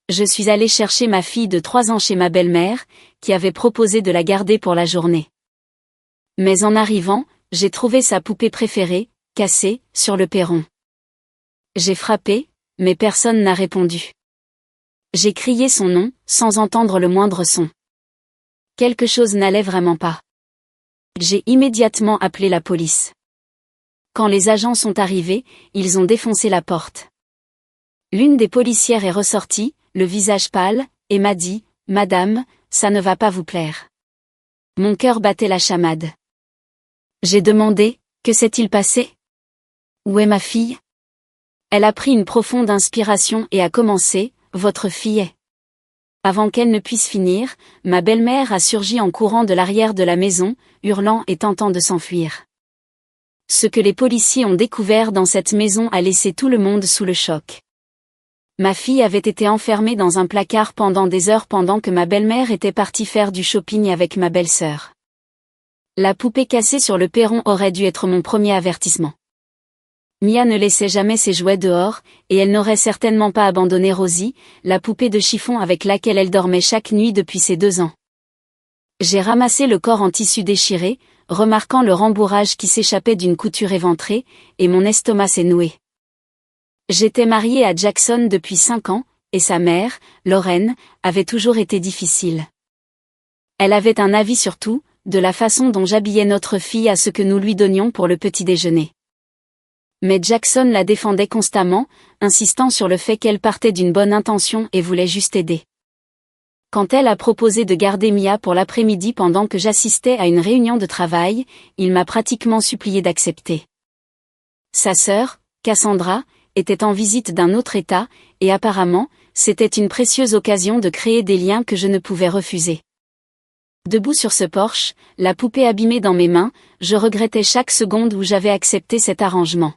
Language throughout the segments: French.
Je suis allée chercher ma fille de 3 ans chez ma belle-mère, qui avait proposé de la garder pour la journée. Mais en arrivant, j'ai trouvé sa poupée préférée, cassée, sur le perron. J'ai frappé, mais personne n'a répondu. J'ai crié son nom, sans entendre le moindre son. Quelque chose n'allait vraiment pas. J'ai immédiatement appelé la police. Quand les agents sont arrivés, ils ont défoncé la porte. L'une des policières est ressortie, le visage pâle, et m'a dit « Madame, ça ne va pas vous plaire. » Mon cœur battait la chamade. J'ai demandé « Que s'est-il passé? Où est ma fille ?» Elle a pris une profonde inspiration et a commencé « Votre fille est ». Avant qu'elle ne puisse finir, ma belle-mère a surgi en courant de l'arrière de la maison, hurlant et tentant de s'enfuir. Ce que les policiers ont découvert dans cette maison a laissé tout le monde sous le choc. Ma fille avait été enfermée dans un placard pendant des heures pendant que ma belle-mère était partie faire du shopping avec ma belle-sœur. La poupée cassée sur le perron aurait dû être mon premier avertissement. Mia ne laissait jamais ses jouets dehors, et elle n'aurait certainement pas abandonné Rosie, la poupée de chiffon avec laquelle elle dormait chaque nuit depuis ses 2 ans. J'ai ramassé le corps en tissu déchiré, remarquant le rembourrage qui s'échappait d'une couture éventrée, et mon estomac s'est noué. J'étais mariée à Jackson depuis 5 ans, et sa mère, Lorraine, avait toujours été difficile. Elle avait un avis sur tout, de la façon dont j'habillais notre fille à ce que nous lui donnions pour le petit déjeuner. Mais Jackson la défendait constamment, insistant sur le fait qu'elle partait d'une bonne intention et voulait juste aider. Quand elle a proposé de garder Mia pour l'après-midi pendant que j'assistais à une réunion de travail, il m'a pratiquement supplié d'accepter. Sa sœur, Cassandra, était en visite d'un autre État, et apparemment, c'était une précieuse occasion de créer des liens que je ne pouvais refuser. Debout sur ce porche, la poupée abîmée dans mes mains, je regrettais chaque seconde où j'avais accepté cet arrangement.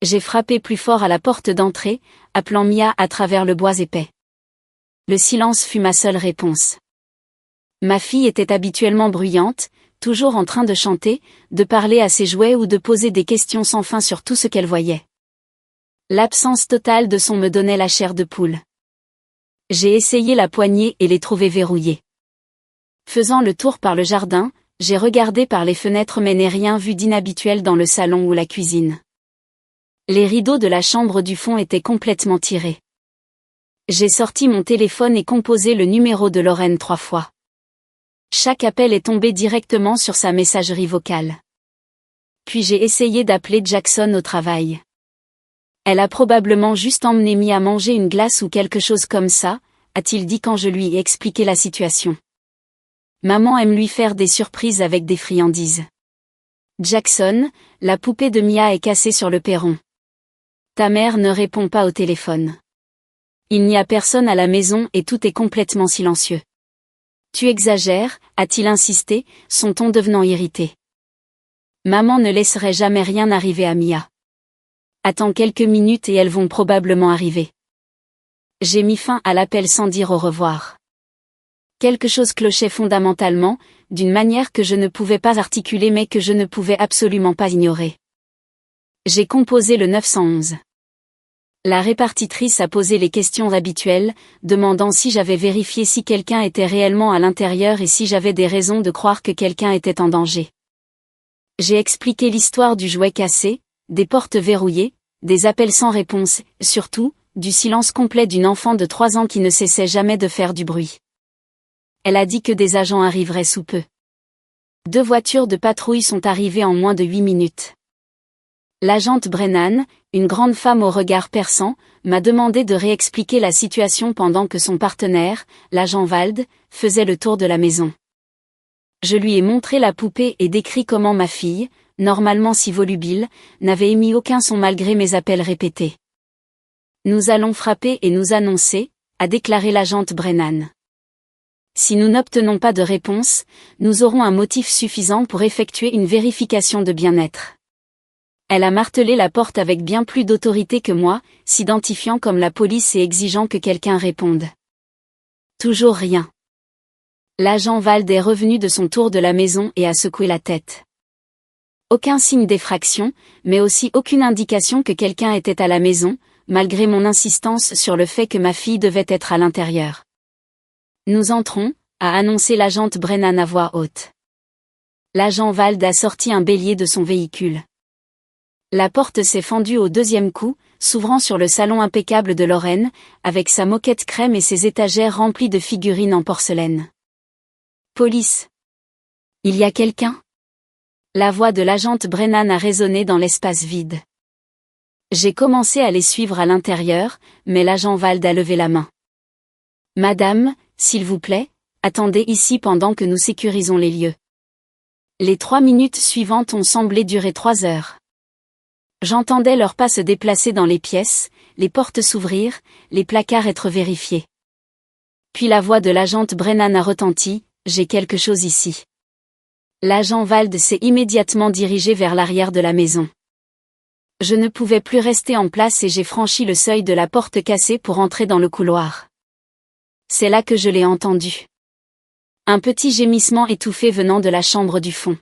J'ai frappé plus fort à la porte d'entrée, appelant Mia à travers le bois épais. Le silence fut ma seule réponse. Ma fille était habituellement bruyante, toujours en train de chanter, de parler à ses jouets ou de poser des questions sans fin sur tout ce qu'elle voyait. L'absence totale de son me donnait la chair de poule. J'ai essayé la poignée et l'ai trouvée verrouillée. Faisant le tour par le jardin, j'ai regardé par les fenêtres mais n'ai rien vu d'inhabituel dans le salon ou la cuisine. Les rideaux de la chambre du fond étaient complètement tirés. J'ai sorti mon téléphone et composé le numéro de Lorraine 3 fois. Chaque appel est tombé directement sur sa messagerie vocale. Puis j'ai essayé d'appeler Jackson au travail. Elle a probablement juste emmené Mia manger une glace ou quelque chose comme ça, a-t-il dit quand je lui ai expliqué la situation. Maman aime lui faire des surprises avec des friandises. Jackson, la poupée de Mia est cassée sur le perron. Ta mère ne répond pas au téléphone. Il n'y a personne à la maison et tout est complètement silencieux. Tu exagères, a-t-il insisté, son ton devenant irrité. Maman ne laisserait jamais rien arriver à Mia. Attends quelques minutes et elles vont probablement arriver. J'ai mis fin à l'appel sans dire au revoir. Quelque chose clochait fondamentalement, d'une manière que je ne pouvais pas articuler mais que je ne pouvais absolument pas ignorer. J'ai composé le 911. La répartitrice a posé les questions habituelles, demandant si j'avais vérifié si quelqu'un était réellement à l'intérieur et si j'avais des raisons de croire que quelqu'un était en danger. J'ai expliqué l'histoire du jouet cassé, des portes verrouillées, des appels sans réponse, surtout, du silence complet d'une enfant de 3 ans qui ne cessait jamais de faire du bruit. Elle a dit que des agents arriveraient sous peu. 2 voitures de patrouille sont arrivées en moins de 8 minutes. L'agente Brennan, une grande femme au regard perçant, m'a demandé de réexpliquer la situation pendant que son partenaire, l'agent Wald, faisait le tour de la maison. Je lui ai montré la poupée et décrit comment ma fille, normalement si volubile, n'avait émis aucun son malgré mes appels répétés. Nous allons frapper et nous annoncer, a déclaré l'agente Brennan. Si nous n'obtenons pas de réponse, nous aurons un motif suffisant pour effectuer une vérification de bien-être. Elle a martelé la porte avec bien plus d'autorité que moi, s'identifiant comme la police et exigeant que quelqu'un réponde. Toujours rien. L'agent Wald est revenu de son tour de la maison et a secoué la tête. Aucun signe d'effraction, mais aussi aucune indication que quelqu'un était à la maison, malgré mon insistance sur le fait que ma fille devait être à l'intérieur. Nous entrons, a annoncé l'agente Brennan à voix haute. L'agent Wald a sorti un bélier de son véhicule. La porte s'est fendue au deuxième coup, s'ouvrant sur le salon impeccable de Lorraine, avec sa moquette crème et ses étagères remplies de figurines en porcelaine. Police. Il y a quelqu'un ? La voix de l'agente Brennan a résonné dans l'espace vide. J'ai commencé à les suivre à l'intérieur, mais l'agent Wald a levé la main. Madame, s'il vous plaît, attendez ici pendant que nous sécurisons les lieux. Les 3 minutes suivantes ont semblé durer 3 heures. J'entendais leurs pas se déplacer dans les pièces, les portes s'ouvrir, les placards être vérifiés. Puis la voix de l'agente Brennan a retenti, j'ai quelque chose ici. L'agent Wald s'est immédiatement dirigé vers l'arrière de la maison. Je ne pouvais plus rester en place et j'ai franchi le seuil de la porte cassée pour entrer dans le couloir. C'est là que je l'ai entendu. Un petit gémissement étouffé venant de la chambre du fond.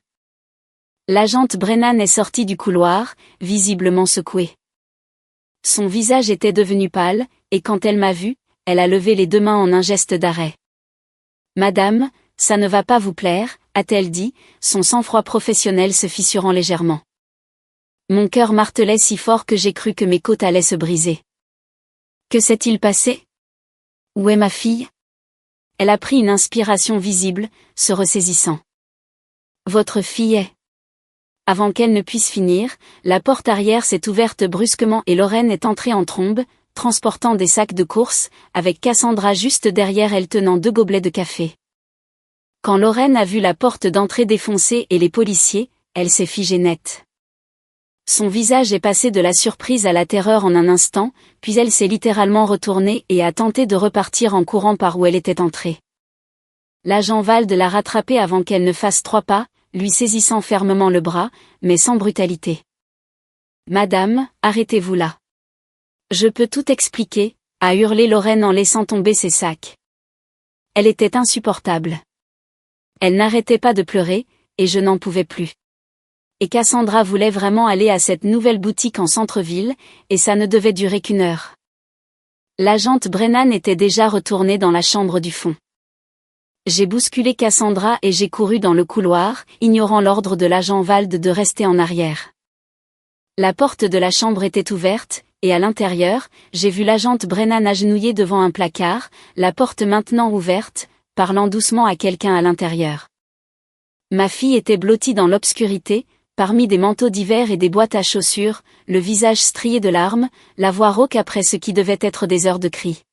L'agente Brennan est sortie du couloir, visiblement secouée. Son visage était devenu pâle, et quand elle m'a vu, elle a levé les 2 mains en un geste d'arrêt. Madame, ça ne va pas vous plaire, a-t-elle dit, son sang-froid professionnel se fissurant légèrement. Mon cœur martelait si fort que j'ai cru que mes côtes allaient se briser. Que s'est-il passé ? Où est ma fille ? Elle a pris une inspiration visible, se ressaisissant. Votre fille est... Avant qu'elle ne puisse finir, la porte arrière s'est ouverte brusquement et Lorraine est entrée en trombe, transportant des sacs de course, avec Cassandra juste derrière elle tenant 2 gobelets de café. Quand Lorraine a vu la porte d'entrée défoncée et les policiers, elle s'est figée net. Son visage est passé de la surprise à la terreur en un instant, puis elle s'est littéralement retournée et a tenté de repartir en courant par où elle était entrée. L'agent Wald l'a rattrapée avant qu'elle ne fasse 3 pas, lui saisissant fermement le bras, mais sans brutalité. « Madame, arrêtez-vous là. Je peux tout expliquer », a hurlé Lorraine en laissant tomber ses sacs. Elle était insupportable. Elle n'arrêtait pas de pleurer, et je n'en pouvais plus. Et Cassandra voulait vraiment aller à cette nouvelle boutique en centre-ville, et ça ne devait durer qu'1 heure. L'agente Brennan était déjà retournée dans la chambre du fond. J'ai bousculé Cassandra et j'ai couru dans le couloir, ignorant l'ordre de l'agent Wald de rester en arrière. La porte de la chambre était ouverte, et à l'intérieur, j'ai vu l'agente Brennan agenouillée devant un placard, la porte maintenant ouverte, parlant doucement à quelqu'un à l'intérieur. Ma fille était blottie dans l'obscurité, parmi des manteaux d'hiver et des boîtes à chaussures, le visage strié de larmes, la voix rauque après ce qui devait être des heures de cris.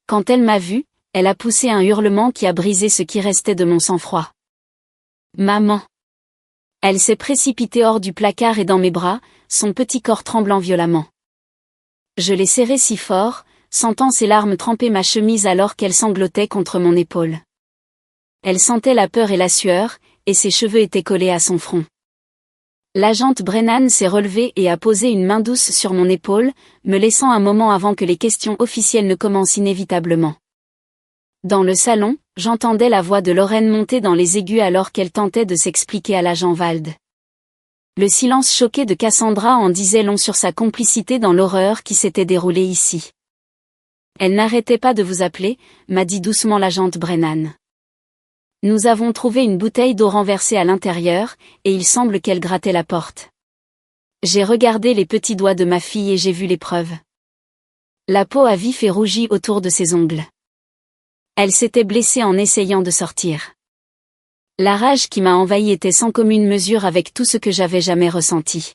Quand elle m'a vue, elle a poussé un hurlement qui a brisé ce qui restait de mon sang-froid. Maman. Elle s'est précipitée hors du placard et dans mes bras, son petit corps tremblant violemment. Je l'ai serrée si fort, sentant ses larmes tremper ma chemise alors qu'elle sanglotait contre mon épaule. Elle sentait la peur et la sueur, et ses cheveux étaient collés à son front. L'agente Brennan s'est relevée et a posé une main douce sur mon épaule, me laissant un moment avant que les questions officielles ne commencent inévitablement. Dans le salon, j'entendais la voix de Lorraine monter dans les aigus alors qu'elle tentait de s'expliquer à l'agent Wald. Le silence choqué de Cassandra en disait long sur sa complicité dans l'horreur qui s'était déroulée ici. Elle n'arrêtait pas de vous appeler, m'a dit doucement l'agente Brennan. Nous avons trouvé une bouteille d'eau renversée à l'intérieur, et il semble qu'elle grattait la porte. J'ai regardé les petits doigts de ma fille et j'ai vu les preuves. La peau a vif et rougi autour de ses ongles. Elle s'était blessée en essayant de sortir. La rage qui m'a envahie était sans commune mesure avec tout ce que j'avais jamais ressenti.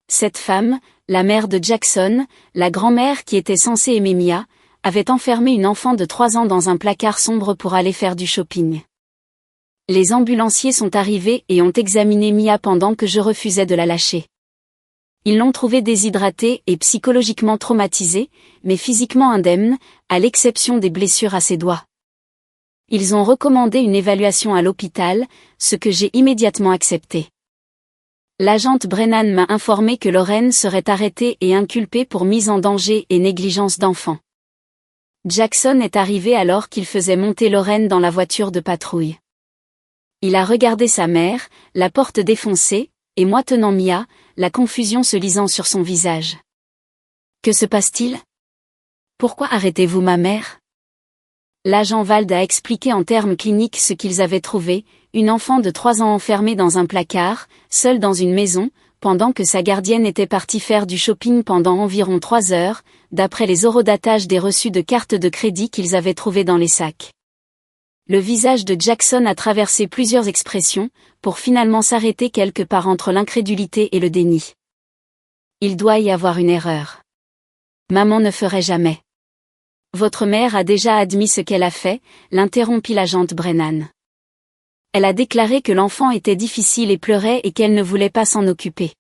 Cette femme, la mère de Jackson, la grand-mère qui était censée aimer Mia, avait enfermé une enfant de 3 ans dans un placard sombre pour aller faire du shopping. Les ambulanciers sont arrivés et ont examiné Mia pendant que je refusais de la lâcher. Ils l'ont trouvée déshydratée et psychologiquement traumatisée, mais physiquement indemne, à l'exception des blessures à ses doigts. Ils ont recommandé une évaluation à l'hôpital, ce que j'ai immédiatement accepté. L'agente Brennan m'a informé que Lorraine serait arrêtée et inculpée pour mise en danger et négligence d'enfant. Jackson est arrivé alors qu'il faisait monter Lorraine dans la voiture de patrouille. Il a regardé sa mère, la porte défoncée, et moi tenant Mia, la confusion se lisant sur son visage. Que se passe-t-il? Pourquoi arrêtez-vous ma mère? L'agent Vald a expliqué en termes cliniques ce qu'ils avaient trouvé, une enfant de 3 ans enfermée dans un placard, seule dans une maison, pendant que sa gardienne était partie faire du shopping pendant environ 3 heures, d'après les horodatages des reçus de cartes de crédit qu'ils avaient trouvés dans les sacs. Le visage de Jackson a traversé plusieurs expressions, pour finalement s'arrêter quelque part entre l'incrédulité et le déni. Il doit y avoir une erreur. Maman ne ferait jamais. Votre mère a déjà admis ce qu'elle a fait, l'interrompit l'agente Brennan. Elle a déclaré que l'enfant était difficile et pleurait et qu'elle ne voulait pas s'en occuper.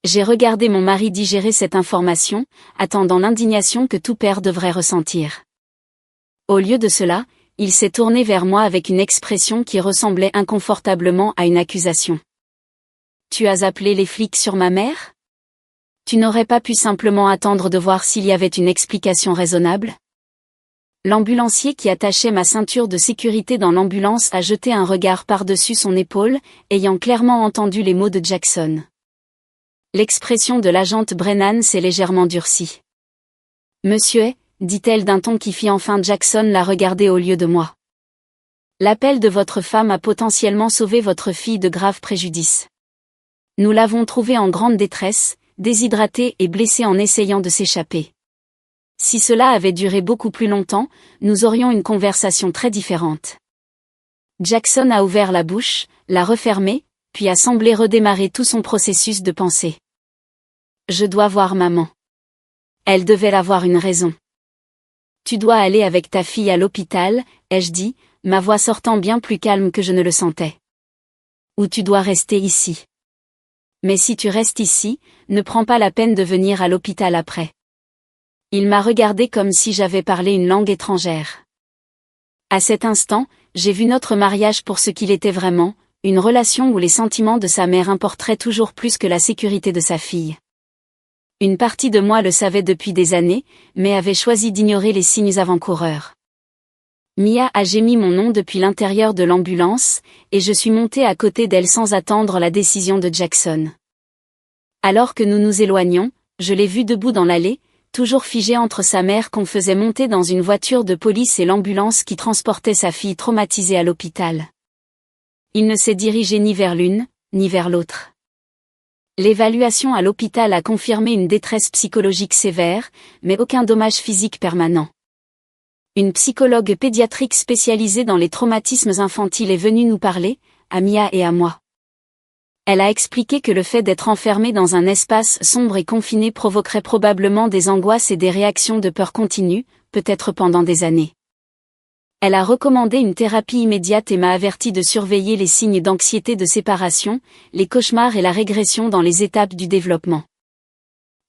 J'ai regardé mon mari digérer cette information, attendant l'indignation que tout père devrait ressentir. Au lieu de cela, il s'est tourné vers moi avec une expression qui ressemblait inconfortablement à une accusation. Tu as appelé les flics sur ma mère? Tu n'aurais pas pu simplement attendre de voir s'il y avait une explication raisonnable? L'ambulancier qui attachait ma ceinture de sécurité dans l'ambulance a jeté un regard par-dessus son épaule, ayant clairement entendu les mots de Jackson. L'expression de l'agente Brennan s'est légèrement durcie. Monsieur, dit-elle d'un ton qui fit enfin Jackson la regarder au lieu de moi. L'appel de votre femme a potentiellement sauvé votre fille de graves préjudices. Nous l'avons trouvée en grande détresse, déshydratée et blessée en essayant de s'échapper. Si cela avait duré beaucoup plus longtemps, nous aurions une conversation très différente. Jackson a ouvert la bouche, l'a refermée, puis a semblé redémarrer tout son processus de pensée. Je dois voir maman. Elle devait avoir une raison. Tu dois aller avec ta fille à l'hôpital, ai-je dit, ma voix sortant bien plus calme que je ne le sentais. Ou tu dois rester ici. Mais si tu restes ici, ne prends pas la peine de venir à l'hôpital après. Il m'a regardé comme si j'avais parlé une langue étrangère. À cet instant, j'ai vu notre mariage pour ce qu'il était vraiment, une relation où les sentiments de sa mère importeraient toujours plus que la sécurité de sa fille. Une partie de moi le savait depuis des années, mais avait choisi d'ignorer les signes avant-coureurs. Mia a gémi mon nom depuis l'intérieur de l'ambulance, et je suis montée à côté d'elle sans attendre la décision de Jackson. Alors que nous nous éloignions, je l'ai vue debout dans l'allée, toujours figée entre sa mère qu'on faisait monter dans une voiture de police et l'ambulance qui transportait sa fille traumatisée à l'hôpital. Il ne s'est dirigé ni vers l'une, ni vers l'autre. L'évaluation à l'hôpital a confirmé une détresse psychologique sévère, mais aucun dommage physique permanent. Une psychologue pédiatrique spécialisée dans les traumatismes infantiles est venue nous parler, à Mia et à moi. Elle a expliqué que le fait d'être enfermé dans un espace sombre et confiné provoquerait probablement des angoisses et des réactions de peur continues, peut-être pendant des années. Elle a recommandé une thérapie immédiate et m'a averti de surveiller les signes d'anxiété de séparation, les cauchemars et la régression dans les étapes du développement.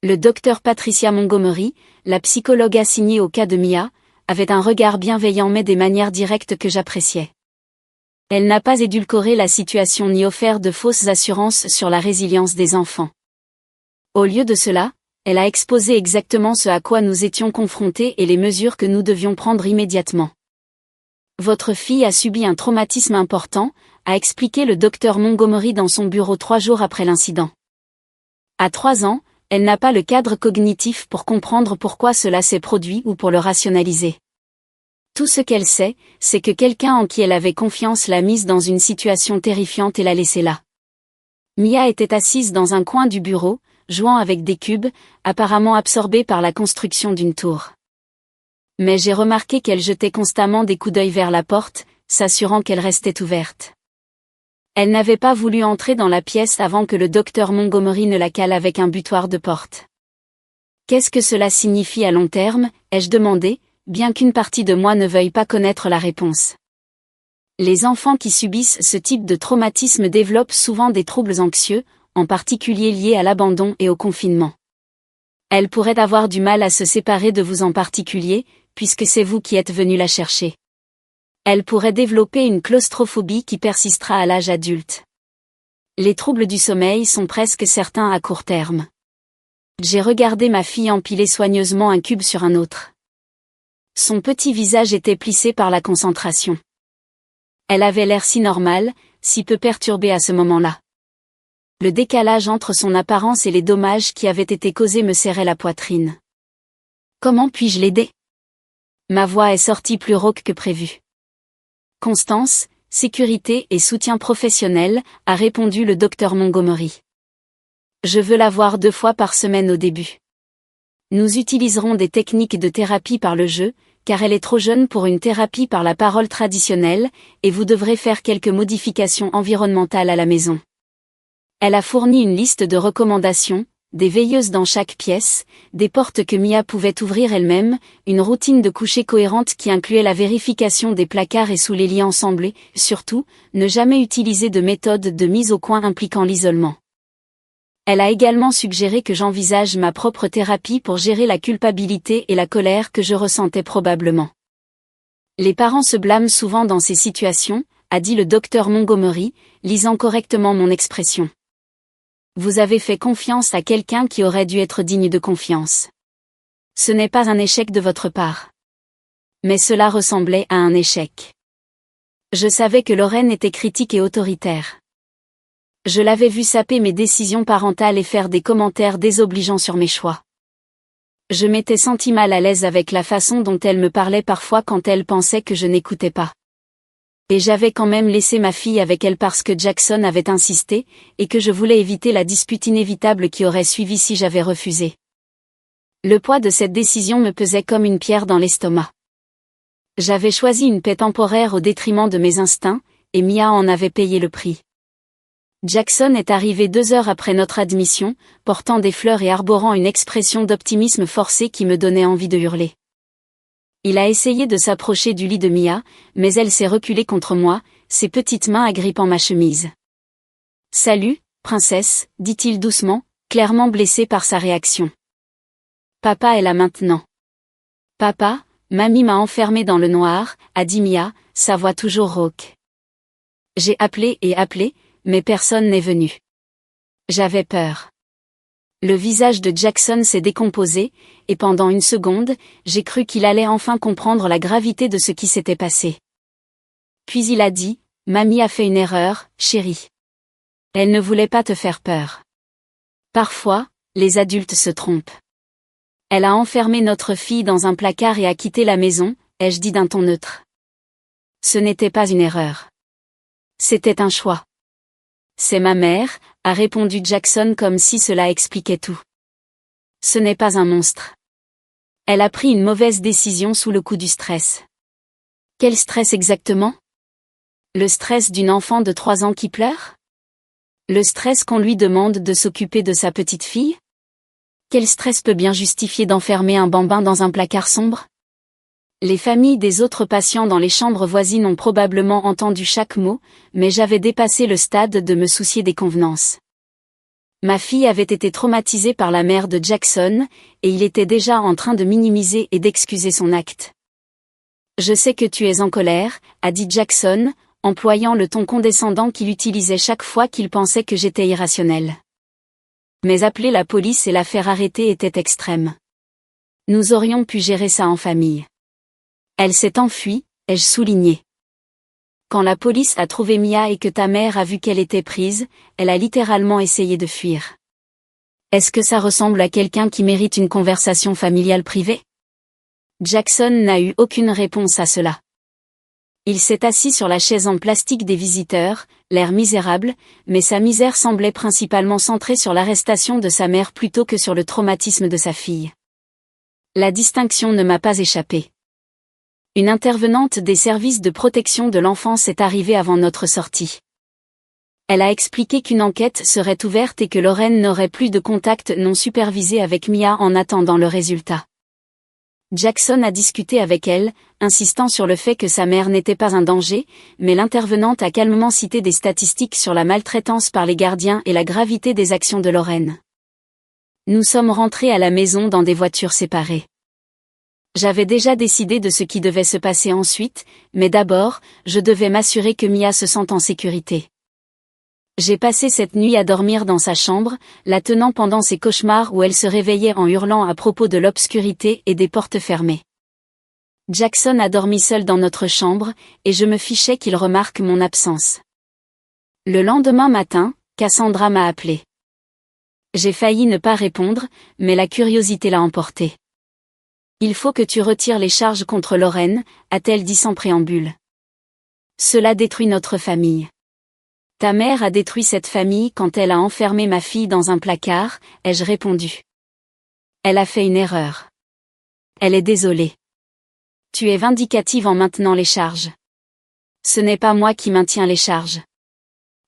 Le docteur Patricia Montgomery, la psychologue assignée au cas de Mia, avait un regard bienveillant mais des manières directes que j'appréciais. Elle n'a pas édulcoré la situation ni offert de fausses assurances sur la résilience des enfants. Au lieu de cela, elle a exposé exactement ce à quoi nous étions confrontés et les mesures que nous devions prendre immédiatement. Votre fille a subi un traumatisme important, a expliqué le docteur Montgomery dans son bureau 3 jours après l'incident. À 3 ans, elle n'a pas le cadre cognitif pour comprendre pourquoi cela s'est produit ou pour le rationaliser. Tout ce qu'elle sait, c'est que quelqu'un en qui elle avait confiance l'a mise dans une situation terrifiante et l'a laissée là. Mia était assise dans un coin du bureau, jouant avec des cubes, apparemment absorbée par la construction d'une tour. Mais j'ai remarqué qu'elle jetait constamment des coups d'œil vers la porte, s'assurant qu'elle restait ouverte. Elle n'avait pas voulu entrer dans la pièce avant que le docteur Montgomery ne la cale avec un butoir de porte. Qu'est-ce que cela signifie à long terme, ai-je demandé, bien qu'une partie de moi ne veuille pas connaître la réponse. Les enfants qui subissent ce type de traumatisme développent souvent des troubles anxieux, en particulier liés à l'abandon et au confinement. Elle pourrait avoir du mal à se séparer de vous en particulier, puisque c'est vous qui êtes venu la chercher. Elle pourrait développer une claustrophobie qui persistera à l'âge adulte. Les troubles du sommeil sont presque certains à court terme. J'ai regardé ma fille empiler soigneusement un cube sur un autre. Son petit visage était plissé par la concentration. Elle avait l'air si normale, si peu perturbée à ce moment-là. Le décalage entre son apparence et les dommages qui avaient été causés me serrait la poitrine. Comment puis-je l'aider? Ma voix est sortie plus rauque que prévu. Constance, sécurité et soutien professionnel, a répondu le docteur Montgomery. Je veux la voir 2 fois par semaine au début. Nous utiliserons des techniques de thérapie par le jeu, car elle est trop jeune pour une thérapie par la parole traditionnelle, et vous devrez faire quelques modifications environnementales à la maison. Elle a fourni une liste de recommandations, des veilleuses dans chaque pièce, des portes que Mia pouvait ouvrir elle-même, une routine de coucher cohérente qui incluait la vérification des placards et sous les lits ensemblés, surtout, ne jamais utiliser de méthode de mise au coin impliquant l'isolement. Elle a également suggéré que j'envisage ma propre thérapie pour gérer la culpabilité et la colère que je ressentais probablement. Les parents se blâment souvent dans ces situations, a dit le docteur Montgomery, lisant correctement mon expression. Vous avez fait confiance à quelqu'un qui aurait dû être digne de confiance. Ce n'est pas un échec de votre part. Mais cela ressemblait à un échec. Je savais que Lorraine était critique et autoritaire. Je l'avais vue saper mes décisions parentales et faire des commentaires désobligeants sur mes choix. Je m'étais senti mal à l'aise avec la façon dont elle me parlait parfois quand elle pensait que je n'écoutais pas. Et j'avais quand même laissé ma fille avec elle parce que Jackson avait insisté, et que je voulais éviter la dispute inévitable qui aurait suivi si j'avais refusé. Le poids de cette décision me pesait comme une pierre dans l'estomac. J'avais choisi une paix temporaire au détriment de mes instincts, et Mia en avait payé le prix. Jackson est arrivé 2 heures après notre admission, portant des fleurs et arborant une expression d'optimisme forcé qui me donnait envie de hurler. Il a essayé de s'approcher du lit de Mia, mais elle s'est reculée contre moi, ses petites mains agrippant ma chemise. « Salut, princesse », dit-il doucement, clairement blessé par sa réaction. « Papa est là maintenant. »« Papa, mamie m'a enfermée dans le noir », a dit Mia, sa voix toujours rauque. J'ai appelé et appelé, mais personne n'est venu. J'avais peur. Le visage de Jackson s'est décomposé, et pendant une seconde, j'ai cru qu'il allait enfin comprendre la gravité de ce qui s'était passé. Puis il a dit, « Mamie a fait une erreur, chérie. Elle ne voulait pas te faire peur. Parfois, les adultes se trompent. Elle a enfermé notre fille dans un placard et a quitté la maison, ai-je dit d'un ton neutre. Ce n'était pas une erreur. C'était un choix. C'est ma mère, a répondu Jackson comme si cela expliquait tout. Ce n'est pas un monstre. Elle a pris une mauvaise décision sous le coup du stress. Quel stress exactement? Le stress d'une enfant de 3 ans qui pleure? Le stress qu'on lui demande de s'occuper de sa petite fille? Quel stress peut bien justifier d'enfermer un bambin dans un placard sombre? Les familles des autres patients dans les chambres voisines ont probablement entendu chaque mot, mais j'avais dépassé le stade de me soucier des convenances. Ma fille avait été traumatisée par la mère de Jackson, et il était déjà en train de minimiser et d'excuser son acte. « Je sais que tu es en colère », a dit Jackson, employant le ton condescendant qu'il utilisait chaque fois qu'il pensait que j'étais irrationnelle. Mais appeler la police et la faire arrêter était extrême. Nous aurions pu gérer ça en famille. Elle s'est enfuie, ai-je souligné. Quand la police a trouvé Mia et que ta mère a vu qu'elle était prise, elle a littéralement essayé de fuir. Est-ce que ça ressemble à quelqu'un qui mérite une conversation familiale privée? Jackson n'a eu aucune réponse à cela. Il s'est assis sur la chaise en plastique des visiteurs, l'air misérable, mais sa misère semblait principalement centrée sur l'arrestation de sa mère plutôt que sur le traumatisme de sa fille. La distinction ne m'a pas échappé. Une intervenante des services de protection de l'enfance est arrivée avant notre sortie. Elle a expliqué qu'une enquête serait ouverte et que Lorraine n'aurait plus de contact non supervisé avec Mia en attendant le résultat. Jackson a discuté avec elle, insistant sur le fait que sa mère n'était pas un danger, mais l'intervenante a calmement cité des statistiques sur la maltraitance par les gardiens et la gravité des actions de Lorraine. Nous sommes rentrés à la maison dans des voitures séparées. J'avais déjà décidé de ce qui devait se passer ensuite, mais d'abord, je devais m'assurer que Mia se sente en sécurité. J'ai passé cette nuit à dormir dans sa chambre, la tenant pendant ses cauchemars où elle se réveillait en hurlant à propos de l'obscurité et des portes fermées. Jackson a dormi seul dans notre chambre, et je me fichais qu'il remarque mon absence. Le lendemain matin, Cassandra m'a appelé. J'ai failli ne pas répondre, mais la curiosité l'a emporté. Il faut que tu retires les charges contre Lorraine, a-t-elle dit sans préambule. Cela détruit notre famille. Ta mère a détruit cette famille quand elle a enfermé ma fille dans un placard, ai-je répondu. Elle a fait une erreur. Elle est désolée. Tu es vindicative en maintenant les charges. Ce n'est pas moi qui maintiens les charges.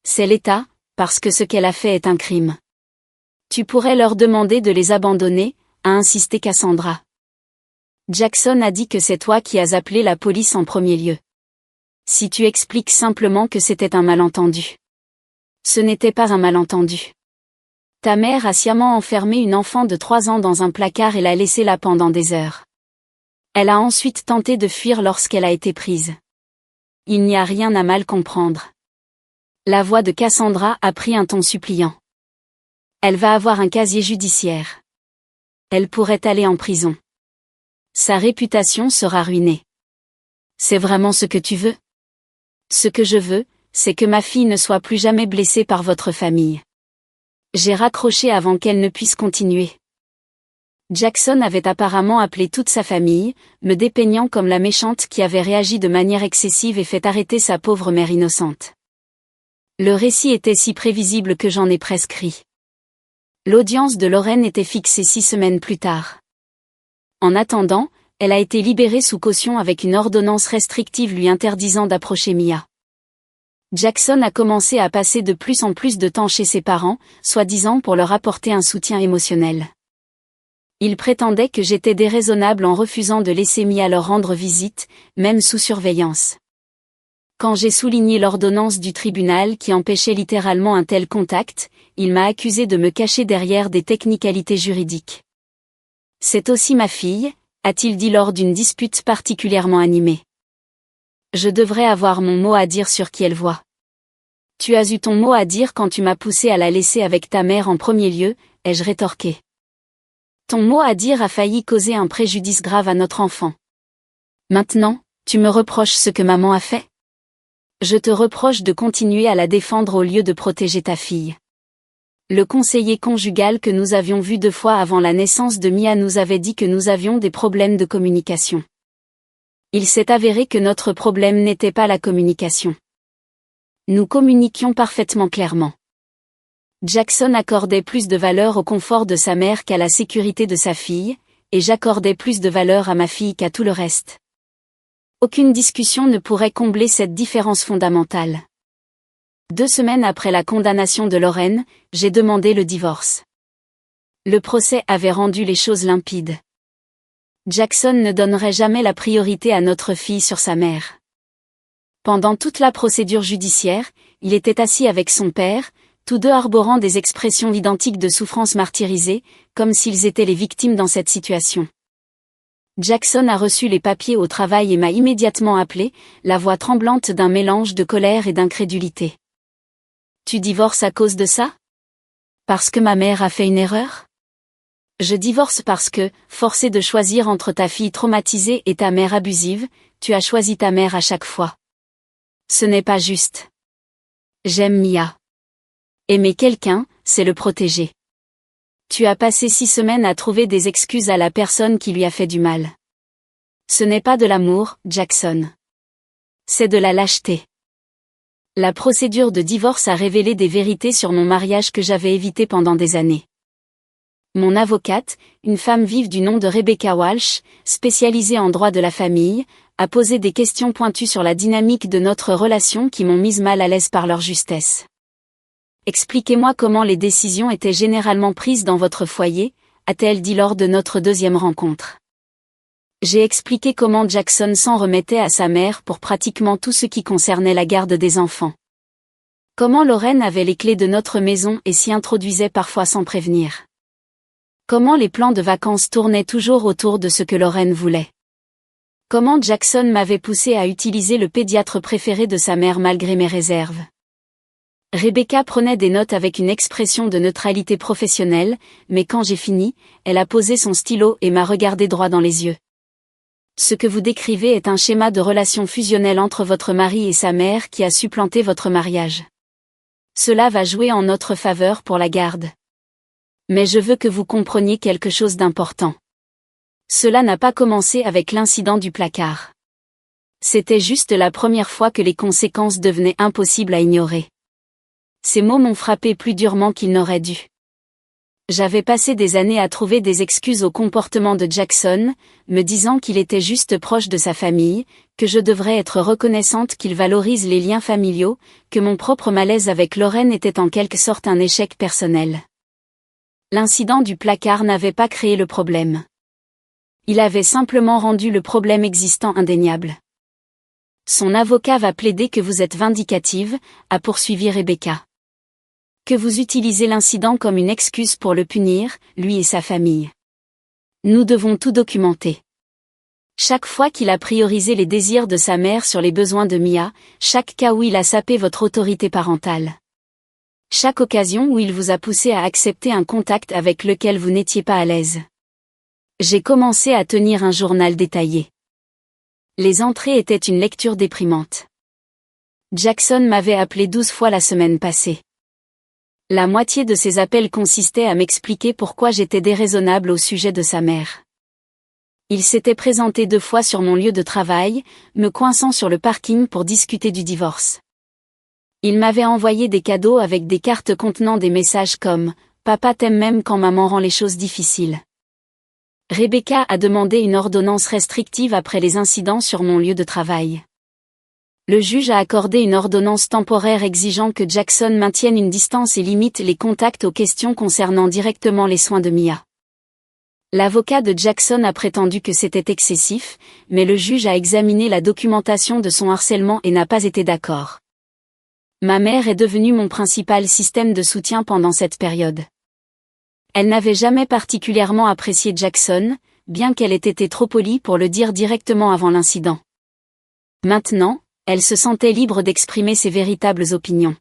C'est l'État, parce que ce qu'elle a fait est un crime. Tu pourrais leur demander de les abandonner, a insisté Cassandra. Jackson a dit que c'est toi qui as appelé la police en premier lieu. Si tu expliques simplement que c'était un malentendu. Ce n'était pas un malentendu. Ta mère a sciemment enfermé une enfant de 3 ans dans un placard et l'a laissée là pendant des heures. Elle a ensuite tenté de fuir lorsqu'elle a été prise. Il n'y a rien à mal comprendre. La voix de Cassandra a pris un ton suppliant. Elle va avoir un casier judiciaire. Elle pourrait aller en prison. Sa réputation sera ruinée. C'est vraiment ce que tu veux? Ce que je veux, c'est que ma fille ne soit plus jamais blessée par votre famille. J'ai raccroché avant qu'elle ne puisse continuer. Jackson avait apparemment appelé toute sa famille, me dépeignant comme la méchante qui avait réagi de manière excessive et fait arrêter sa pauvre mère innocente. Le récit était si prévisible que j'en ai presque ri. L'audience de Lorraine était fixée 6 semaines plus tard. En attendant, elle a été libérée sous caution avec une ordonnance restrictive lui interdisant d'approcher Mia. Jackson a commencé à passer de plus en plus de temps chez ses parents, soi-disant pour leur apporter un soutien émotionnel. Il prétendait que j'étais déraisonnable en refusant de laisser Mia leur rendre visite, même sous surveillance. Quand j'ai souligné l'ordonnance du tribunal qui empêchait littéralement un tel contact, il m'a accusé de me cacher derrière des technicalités juridiques. C'est aussi ma fille, a-t-il dit lors d'une dispute particulièrement animée. Je devrais avoir mon mot à dire sur qui elle voit. Tu as eu ton mot à dire quand tu m'as poussé à la laisser avec ta mère en premier lieu, ai-je rétorqué. Ton mot à dire a failli causer un préjudice grave à notre enfant. Maintenant, tu me reproches ce que maman a fait? Je te reproche de continuer à la défendre au lieu de protéger ta fille. Le conseiller conjugal que nous avions vu 2 fois avant la naissance de Mia nous avait dit que nous avions des problèmes de communication. Il s'est avéré que notre problème n'était pas la communication. Nous communiquions parfaitement clairement. Jackson accordait plus de valeur au confort de sa mère qu'à la sécurité de sa fille, et j'accordais plus de valeur à ma fille qu'à tout le reste. Aucune discussion ne pourrait combler cette différence fondamentale. 2 semaines après la condamnation de Lorraine, j'ai demandé le divorce. Le procès avait rendu les choses limpides. Jackson ne donnerait jamais la priorité à notre fille sur sa mère. Pendant toute la procédure judiciaire, il était assis avec son père, tous deux arborant des expressions identiques de souffrance martyrisée, comme s'ils étaient les victimes dans cette situation. Jackson a reçu les papiers au travail et m'a immédiatement appelé, la voix tremblante d'un mélange de colère et d'incrédulité. Tu divorces à cause de ça? Parce que ma mère a fait une erreur? Je divorce parce que, forcé de choisir entre ta fille traumatisée et ta mère abusive, tu as choisi ta mère à chaque fois. Ce n'est pas juste. J'aime Mia. Aimer quelqu'un, c'est le protéger. Tu as passé 6 semaines à trouver des excuses à la personne qui lui a fait du mal. Ce n'est pas de l'amour, Jackson. C'est de la lâcheté. La procédure de divorce a révélé des vérités sur mon mariage que j'avais évité pendant des années. Mon avocate, une femme vive du nom de Rebecca Walsh, spécialisée en droit de la famille, a posé des questions pointues sur la dynamique de notre relation qui m'ont mise mal à l'aise par leur justesse. Expliquez-moi comment les décisions étaient généralement prises dans votre foyer, a-t-elle dit lors de notre 2e rencontre. J'ai expliqué comment Jackson s'en remettait à sa mère pour pratiquement tout ce qui concernait la garde des enfants. Comment Lorraine avait les clés de notre maison et s'y introduisait parfois sans prévenir. Comment les plans de vacances tournaient toujours autour de ce que Lorraine voulait. Comment Jackson m'avait poussé à utiliser le pédiatre préféré de sa mère malgré mes réserves. Rebecca prenait des notes avec une expression de neutralité professionnelle, mais quand j'ai fini, elle a posé son stylo et m'a regardé droit dans les yeux. Ce que vous décrivez est un schéma de relation fusionnelle entre votre mari et sa mère qui a supplanté votre mariage. Cela va jouer en notre faveur pour la garde. Mais je veux que vous compreniez quelque chose d'important. Cela n'a pas commencé avec l'incident du placard. C'était juste la première fois que les conséquences devenaient impossibles à ignorer. Ces mots m'ont frappé plus durement qu'ils n'auraient dû. J'avais passé des années à trouver des excuses au comportement de Jackson, me disant qu'il était juste proche de sa famille, que je devrais être reconnaissante qu'il valorise les liens familiaux, que mon propre malaise avec Lorraine était en quelque sorte un échec personnel. L'incident du placard n'avait pas créé le problème. Il avait simplement rendu le problème existant indéniable. Son avocat va plaider que vous êtes vindicative, a poursuivi Rebecca. Que vous utilisez l'incident comme une excuse pour le punir, lui et sa famille. Nous devons tout documenter. Chaque fois qu'il a priorisé les désirs de sa mère sur les besoins de Mia, chaque cas où il a sapé votre autorité parentale. Chaque occasion où il vous a poussé à accepter un contact avec lequel vous n'étiez pas à l'aise. J'ai commencé à tenir un journal détaillé. Les entrées étaient une lecture déprimante. Jackson m'avait appelé 12 fois la semaine passée. La moitié de ces appels consistait à m'expliquer pourquoi j'étais déraisonnable au sujet de sa mère. Il s'était présenté 2 fois sur mon lieu de travail, me coinçant sur le parking pour discuter du divorce. Il m'avait envoyé des cadeaux avec des cartes contenant des messages comme « Papa t'aime même quand maman rend les choses difficiles ». Rebecca a demandé une ordonnance restrictive après les incidents sur mon lieu de travail. Le juge a accordé une ordonnance temporaire exigeant que Jackson maintienne une distance et limite les contacts aux questions concernant directement les soins de Mia. L'avocat de Jackson a prétendu que c'était excessif, mais le juge a examiné la documentation de son harcèlement et n'a pas été d'accord. Ma mère est devenue mon principal système de soutien pendant cette période. Elle n'avait jamais particulièrement apprécié Jackson, bien qu'elle ait été trop polie pour le dire directement avant l'incident. Maintenant, elle se sentait libre d'exprimer ses véritables opinions.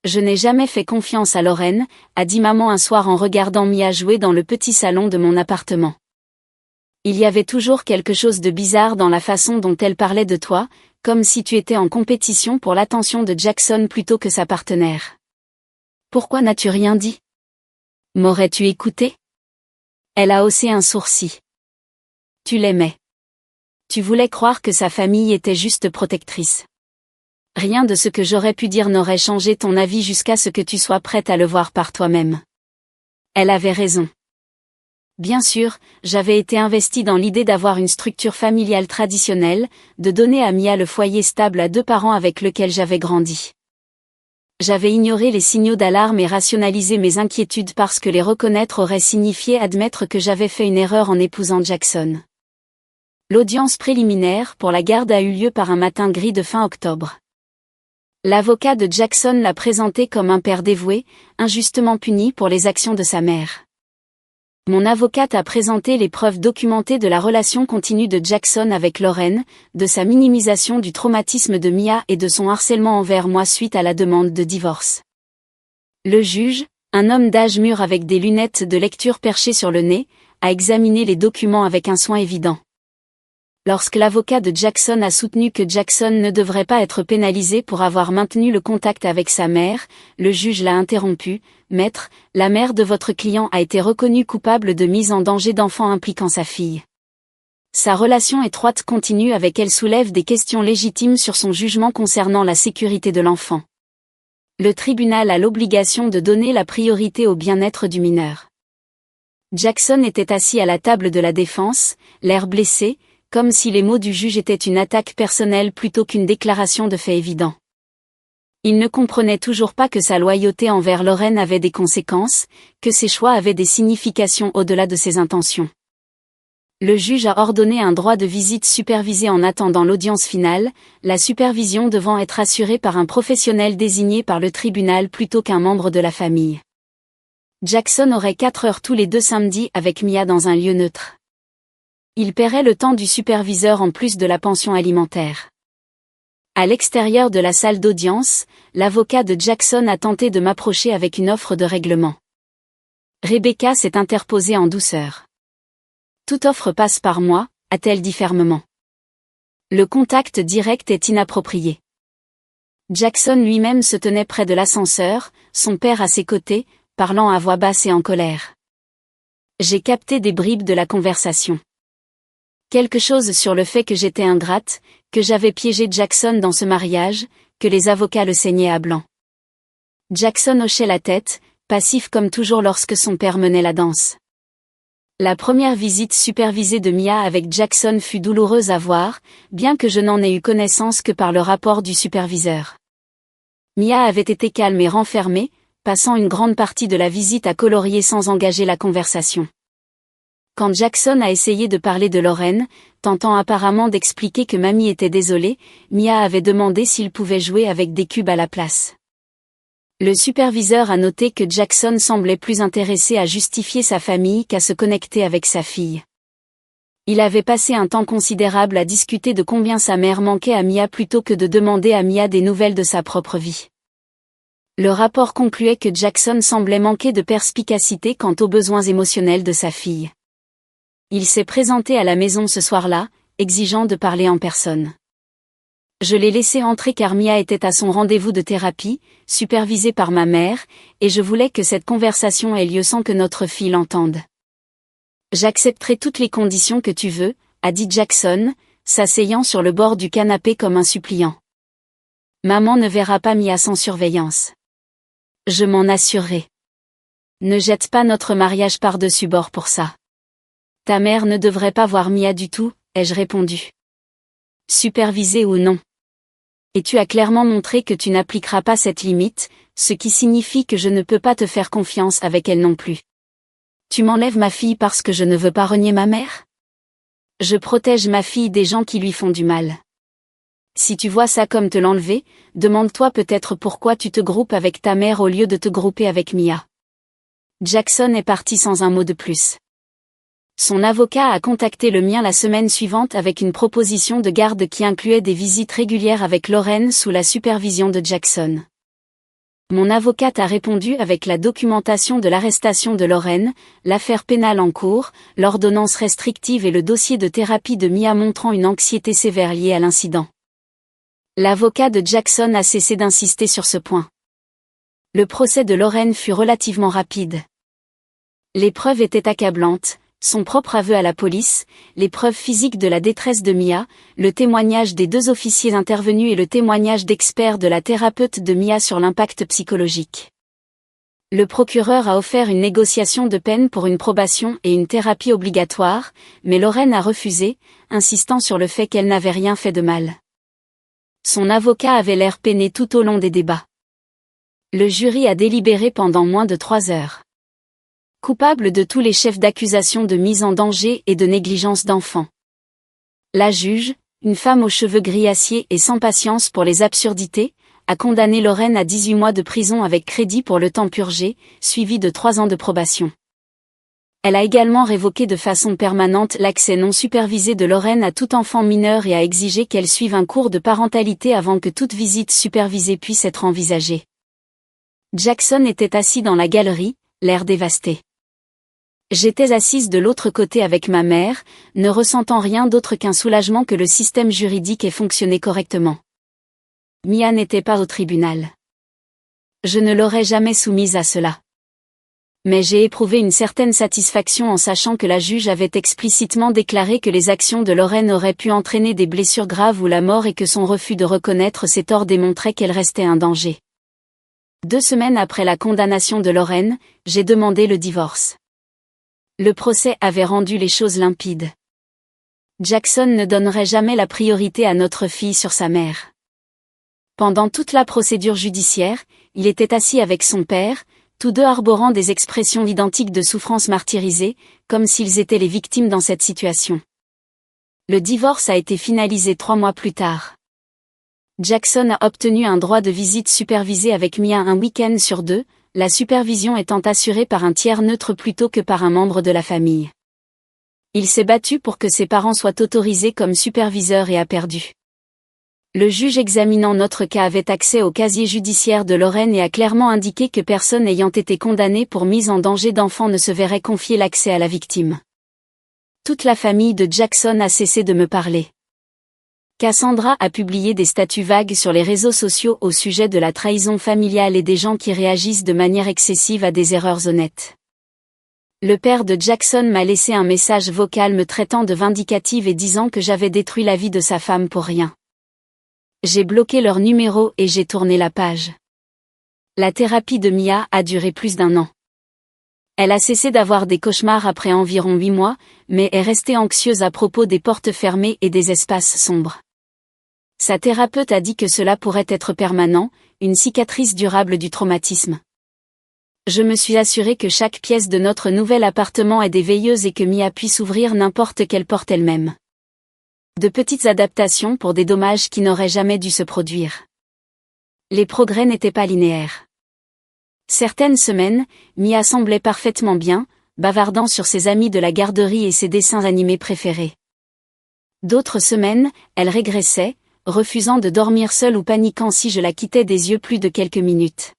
Je n'ai jamais fait confiance à Lorraine, a dit maman un soir en regardant Mia jouer dans le petit salon de mon appartement. Il y avait toujours quelque chose de bizarre dans la façon dont elle parlait de toi, comme si tu étais en compétition pour l'attention de Jackson plutôt que sa partenaire. Pourquoi n'as-tu rien dit? M'aurais-tu écouté? Elle a haussé un sourcil. Tu l'aimais. Tu voulais croire que sa famille était juste protectrice. Rien de ce que j'aurais pu dire n'aurait changé ton avis jusqu'à ce que tu sois prête à le voir par toi-même. Elle avait raison. Bien sûr, j'avais été investie dans l'idée d'avoir une structure familiale traditionnelle, de donner à Mia le foyer stable à 2 parents avec lequel j'avais grandi. J'avais ignoré les signaux d'alarme et rationalisé mes inquiétudes parce que les reconnaître aurait signifié admettre que j'avais fait une erreur en épousant Jackson. L'audience préliminaire pour la garde a eu lieu par un matin gris de fin octobre. L'avocat de Jackson l'a présenté comme un père dévoué, injustement puni pour les actions de sa mère. Mon avocate a présenté les preuves documentées de la relation continue de Jackson avec Lorraine, de sa minimisation du traumatisme de Mia et de son harcèlement envers moi suite à la demande de divorce. Le juge, un homme d'âge mûr avec des lunettes de lecture perchées sur le nez, a examiné les documents avec un soin évident. Lorsque l'avocat de Jackson a soutenu que Jackson ne devrait pas être pénalisé pour avoir maintenu le contact avec sa mère, le juge l'a interrompu. « Maître, la mère de votre client a été reconnue coupable de mise en danger d'enfant impliquant sa fille. Sa relation étroite continue avec elle soulève des questions légitimes sur son jugement concernant la sécurité de l'enfant. Le tribunal a l'obligation de donner la priorité au bien-être du mineur. » Jackson était assis à la table de la défense, l'air blessé, comme si les mots du juge étaient une attaque personnelle plutôt qu'une déclaration de fait évident. Il ne comprenait toujours pas que sa loyauté envers Lorraine avait des conséquences, que ses choix avaient des significations au-delà de ses intentions. Le juge a ordonné un droit de visite supervisé en attendant l'audience finale, la supervision devant être assurée par un professionnel désigné par le tribunal plutôt qu'un membre de la famille. Jackson aurait 4 heures tous les 2 samedis avec Mia dans un lieu neutre. Il paierait le temps du superviseur en plus de la pension alimentaire. À l'extérieur de la salle d'audience, l'avocat de Jackson a tenté de m'approcher avec une offre de règlement. Rebecca s'est interposée en douceur. Toute offre passe par moi, a-t-elle dit fermement. Le contact direct est inapproprié. Jackson lui-même se tenait près de l'ascenseur, son père à ses côtés, parlant à voix basse et en colère. J'ai capté des bribes de la conversation. Quelque chose sur le fait que j'étais ingrate, que j'avais piégé Jackson dans ce mariage, que les avocats le saignaient à blanc. Jackson hochait la tête, passif comme toujours lorsque son père menait la danse. La première visite supervisée de Mia avec Jackson fut douloureuse à voir, bien que je n'en ai eu connaissance que par le rapport du superviseur. Mia avait été calme et renfermée, passant une grande partie de la visite à colorier sans engager la conversation. Quand Jackson a essayé de parler de Lorraine, tentant apparemment d'expliquer que mamie était désolée, Mia avait demandé s'il pouvait jouer avec des cubes à la place. Le superviseur a noté que Jackson semblait plus intéressé à justifier sa famille qu'à se connecter avec sa fille. Il avait passé un temps considérable à discuter de combien sa mère manquait à Mia plutôt que de demander à Mia des nouvelles de sa propre vie. Le rapport concluait que Jackson semblait manquer de perspicacité quant aux besoins émotionnels de sa fille. Il s'est présenté à la maison ce soir-là, exigeant de parler en personne. Je l'ai laissé entrer car Mia était à son rendez-vous de thérapie, supervisée par ma mère, et je voulais que cette conversation ait lieu sans que notre fille l'entende. J'accepterai toutes les conditions que tu veux, a dit Jackson, s'asseyant sur le bord du canapé comme un suppliant. Maman ne verra pas Mia sans surveillance. Je m'en assurerai. Ne jette pas notre mariage par-dessus bord pour ça. Ta mère ne devrait pas voir Mia du tout, ai-je répondu. Supervisée ou non. Et tu as clairement montré que tu n'appliqueras pas cette limite, ce qui signifie que je ne peux pas te faire confiance avec elle non plus. Tu m'enlèves ma fille parce que je ne veux pas renier ma mère? Je protège ma fille des gens qui lui font du mal. Si tu vois ça comme te l'enlever, demande-toi peut-être pourquoi tu te groupes avec ta mère au lieu de te grouper avec Mia. Jackson est parti sans un mot de plus. Son avocat a contacté le mien la semaine suivante avec une proposition de garde qui incluait des visites régulières avec Lorraine sous la supervision de Jackson. Mon avocate a répondu avec la documentation de l'arrestation de Lorraine, l'affaire pénale en cours, l'ordonnance restrictive et le dossier de thérapie de Mia montrant une anxiété sévère liée à l'incident. L'avocat de Jackson a cessé d'insister sur ce point. Le procès de Lorraine fut relativement rapide. Les preuves étaient accablantes. Son propre aveu à la police, les preuves physiques de la détresse de Mia, le témoignage des 2 officiers intervenus et le témoignage d'experts de la thérapeute de Mia sur l'impact psychologique. Le procureur a offert une négociation de peine pour une probation et une thérapie obligatoire, mais Lorraine a refusé, insistant sur le fait qu'elle n'avait rien fait de mal. Son avocat avait l'air peiné tout au long des débats. Le jury a délibéré pendant moins de 3 heures. Coupable de tous les chefs d'accusation de mise en danger et de négligence d'enfant. La juge, une femme aux cheveux gris acier et sans patience pour les absurdités, a condamné Lorraine à 18 mois de prison avec crédit pour le temps purgé, suivi de 3 ans de probation. Elle a également révoqué de façon permanente l'accès non supervisé de Lorraine à tout enfant mineur et a exigé qu'elle suive un cours de parentalité avant que toute visite supervisée puisse être envisagée. Jackson était assis dans la galerie, l'air dévasté. J'étais assise de l'autre côté avec ma mère, ne ressentant rien d'autre qu'un soulagement que le système juridique ait fonctionné correctement. Mia n'était pas au tribunal. Je ne l'aurais jamais soumise à cela. Mais j'ai éprouvé une certaine satisfaction en sachant que la juge avait explicitement déclaré que les actions de Lorraine auraient pu entraîner des blessures graves ou la mort et que son refus de reconnaître ses torts démontrait qu'elle restait un danger. 2 semaines après la condamnation de Lorraine, j'ai demandé le divorce. Le procès avait rendu les choses limpides. Jackson ne donnerait jamais la priorité à notre fille sur sa mère. Pendant toute la procédure judiciaire, il était assis avec son père, tous 2 arborant des expressions identiques de souffrance martyrisée, comme s'ils étaient les victimes dans cette situation. Le divorce a été finalisé 3 mois plus tard. Jackson a obtenu un droit de visite supervisé avec Mia un week-end sur 2, la supervision étant assurée par un tiers neutre plutôt que par un membre de la famille. Il s'est battu pour que ses parents soient autorisés comme superviseurs et a perdu. Le juge examinant notre cas avait accès au casier judiciaire de Lorraine et a clairement indiqué que personne ayant été condamné pour mise en danger d'enfant ne se verrait confier l'accès à la victime. Toute la famille de Jackson a cessé de me parler. Cassandra a publié des statuts vagues sur les réseaux sociaux au sujet de la trahison familiale et des gens qui réagissent de manière excessive à des erreurs honnêtes. Le père de Jackson m'a laissé un message vocal me traitant de vindicative et disant que j'avais détruit la vie de sa femme pour rien. J'ai bloqué leur numéro et j'ai tourné la page. La thérapie de Mia a duré plus d'1 an. Elle a cessé d'avoir des cauchemars après environ 8 mois, mais est restée anxieuse à propos des portes fermées et des espaces sombres. Sa thérapeute a dit que cela pourrait être permanent, une cicatrice durable du traumatisme. Je me suis assurée que chaque pièce de notre nouvel appartement est des veilleuses et que Mia puisse ouvrir n'importe quelle porte elle-même. De petites adaptations pour des dommages qui n'auraient jamais dû se produire. Les progrès n'étaient pas linéaires. Certaines semaines, Mia semblait parfaitement bien, bavardant sur ses amis de la garderie et ses dessins animés préférés. D'autres semaines, elle régressait, refusant de dormir seule ou paniquant si je la quittais des yeux plus de quelques minutes.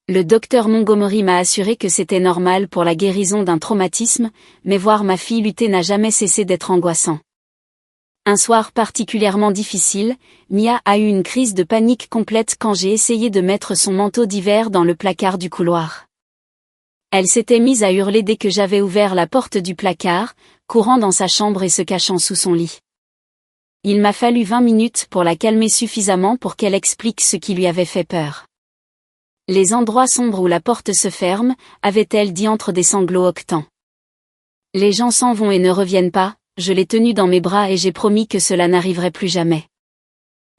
Le docteur Montgomery m'a assuré que c'était normal pour la guérison d'un traumatisme, mais voir ma fille lutter n'a jamais cessé d'être angoissant. Un soir particulièrement difficile, Mia a eu une crise de panique complète quand j'ai essayé de mettre son manteau d'hiver dans le placard du couloir. Elle s'était mise à hurler dès que j'avais ouvert la porte du placard, courant dans sa chambre et se cachant sous son lit. Il m'a fallu 20 minutes pour la calmer suffisamment pour qu'elle explique ce qui lui avait fait peur. Les endroits sombres où la porte se ferme, avait-elle dit entre des sanglots octants. Les gens s'en vont et ne reviennent pas, je l'ai tenue dans mes bras et j'ai promis que cela n'arriverait plus jamais.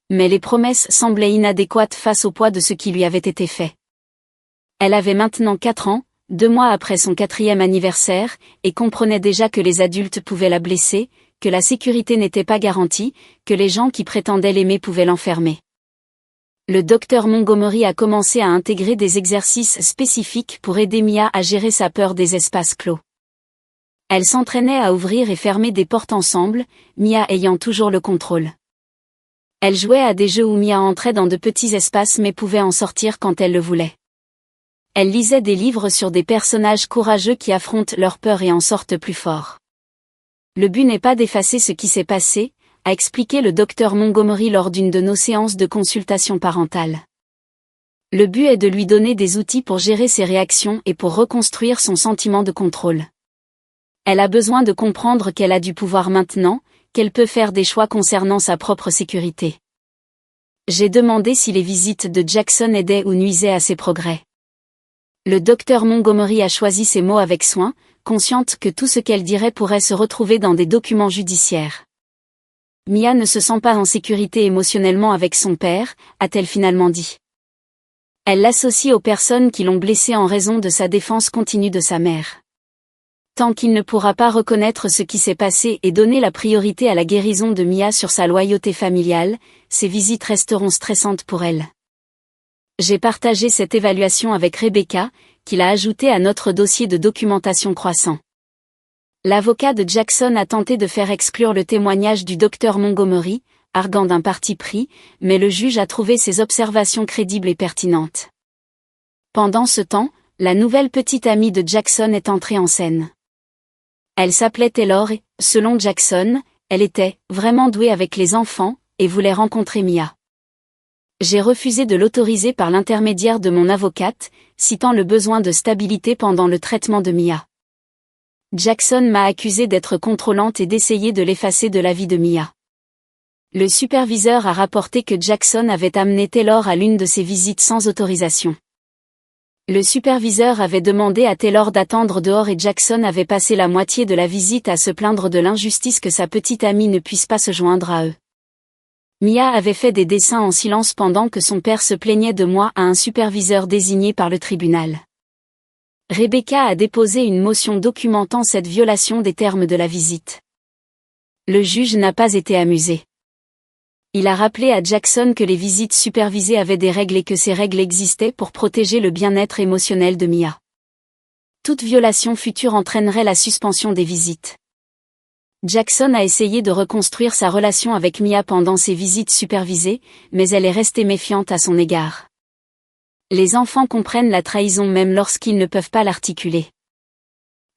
Mais les promesses semblaient inadéquates face au poids de ce qui lui avait été fait. Elle avait maintenant 4 ans, 2 mois après son 4e anniversaire, et comprenait déjà que les adultes pouvaient la blesser, que la sécurité n'était pas garantie, que les gens qui prétendaient l'aimer pouvaient l'enfermer. Le docteur Montgomery a commencé à intégrer des exercices spécifiques pour aider Mia à gérer sa peur des espaces clos. Elle s'entraînait à ouvrir et fermer des portes ensemble, Mia ayant toujours le contrôle. Elle jouait à des jeux où Mia entrait dans de petits espaces mais pouvait en sortir quand elle le voulait. Elle lisait des livres sur des personnages courageux qui affrontent leur peur et en sortent plus forts. Le but n'est pas d'effacer ce qui s'est passé, a expliqué le docteur Montgomery lors d'une de nos séances de consultation parentale. Le but est de lui donner des outils pour gérer ses réactions et pour reconstruire son sentiment de contrôle. Elle a besoin de comprendre qu'elle a du pouvoir maintenant, qu'elle peut faire des choix concernant sa propre sécurité. J'ai demandé si les visites de Jackson aidaient ou nuisaient à ses progrès. Le docteur Montgomery a choisi ses mots avec soin, consciente que tout ce qu'elle dirait pourrait se retrouver dans des documents judiciaires. Mia ne se sent pas en sécurité émotionnellement avec son père, a-t-elle finalement dit. Elle l'associe aux personnes qui l'ont blessée en raison de sa défense continue de sa mère. Tant qu'il ne pourra pas reconnaître ce qui s'est passé et donner la priorité à la guérison de Mia sur sa loyauté familiale, ses visites resteront stressantes pour elle. J'ai partagé cette évaluation avec Rebecca, qui l'a ajoutée à notre dossier de documentation croissant. L'avocat de Jackson a tenté de faire exclure le témoignage du docteur Montgomery, arguant d'un parti pris, mais le juge a trouvé ses observations crédibles et pertinentes. Pendant ce temps, la nouvelle petite amie de Jackson est entrée en scène. Elle s'appelait Taylor et, selon Jackson, elle était « vraiment douée avec les enfants » et voulait rencontrer Mia. J'ai refusé de l'autoriser par l'intermédiaire de mon avocate, citant le besoin de stabilité pendant le traitement de Mia. Jackson m'a accusé d'être contrôlante et d'essayer de l'effacer de la vie de Mia. Le superviseur a rapporté que Jackson avait amené Taylor à l'une de ses visites sans autorisation. Le superviseur avait demandé à Taylor d'attendre dehors et Jackson avait passé la moitié de la visite à se plaindre de l'injustice que sa petite amie ne puisse pas se joindre à eux. Mia avait fait des dessins en silence pendant que son père se plaignait de moi à un superviseur désigné par le tribunal. Rebecca a déposé une motion documentant cette violation des termes de la visite. Le juge n'a pas été amusé. Il a rappelé à Jackson que les visites supervisées avaient des règles et que ces règles existaient pour protéger le bien-être émotionnel de Mia. Toute violation future entraînerait la suspension des visites. Jackson a essayé de reconstruire sa relation avec Mia pendant ses visites supervisées, mais elle est restée méfiante à son égard. Les enfants comprennent la trahison même lorsqu'ils ne peuvent pas l'articuler.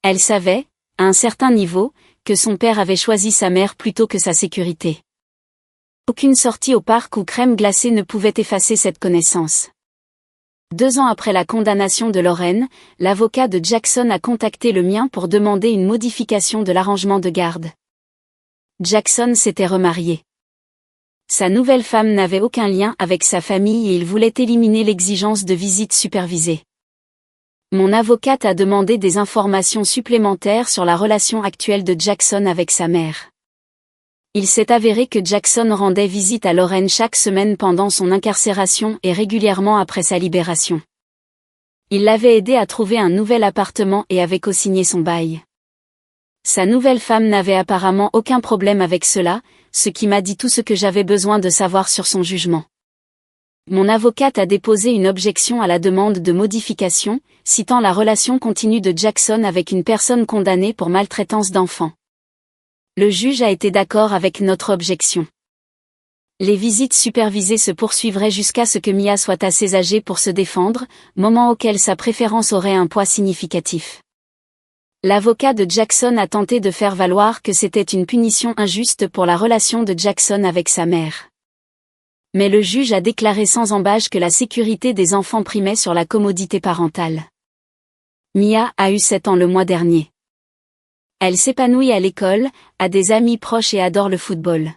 Elle savait, à un certain niveau, que son père avait choisi sa mère plutôt que sa sécurité. Aucune sortie au parc ou crème glacée ne pouvait effacer cette connaissance. 2 ans après la condamnation de Lauren, l'avocat de Jackson a contacté le mien pour demander une modification de l'arrangement de garde. Jackson s'était remarié. Sa nouvelle femme n'avait aucun lien avec sa famille et il voulait éliminer l'exigence de visite supervisée. Mon avocate a demandé des informations supplémentaires sur la relation actuelle de Jackson avec sa mère. Il s'est avéré que Jackson rendait visite à Lauren chaque semaine pendant son incarcération et régulièrement après sa libération. Il l'avait aidé à trouver un nouvel appartement et avait co-signé son bail. Sa nouvelle femme n'avait apparemment aucun problème avec cela, ce qui m'a dit tout ce que j'avais besoin de savoir sur son jugement. Mon avocate a déposé une objection à la demande de modification, citant la relation continue de Jackson avec une personne condamnée pour maltraitance d'enfants. Le juge a été d'accord avec notre objection. Les visites supervisées se poursuivraient jusqu'à ce que Mia soit assez âgée pour se défendre, moment auquel sa préférence aurait un poids significatif. L'avocat de Jackson a tenté de faire valoir que c'était une punition injuste pour la relation de Jackson avec sa mère. Mais le juge a déclaré sans ambages que la sécurité des enfants primait sur la commodité parentale. Mia a eu 7 ans le mois dernier. Elle s'épanouit à l'école, a des amis proches et adore le football.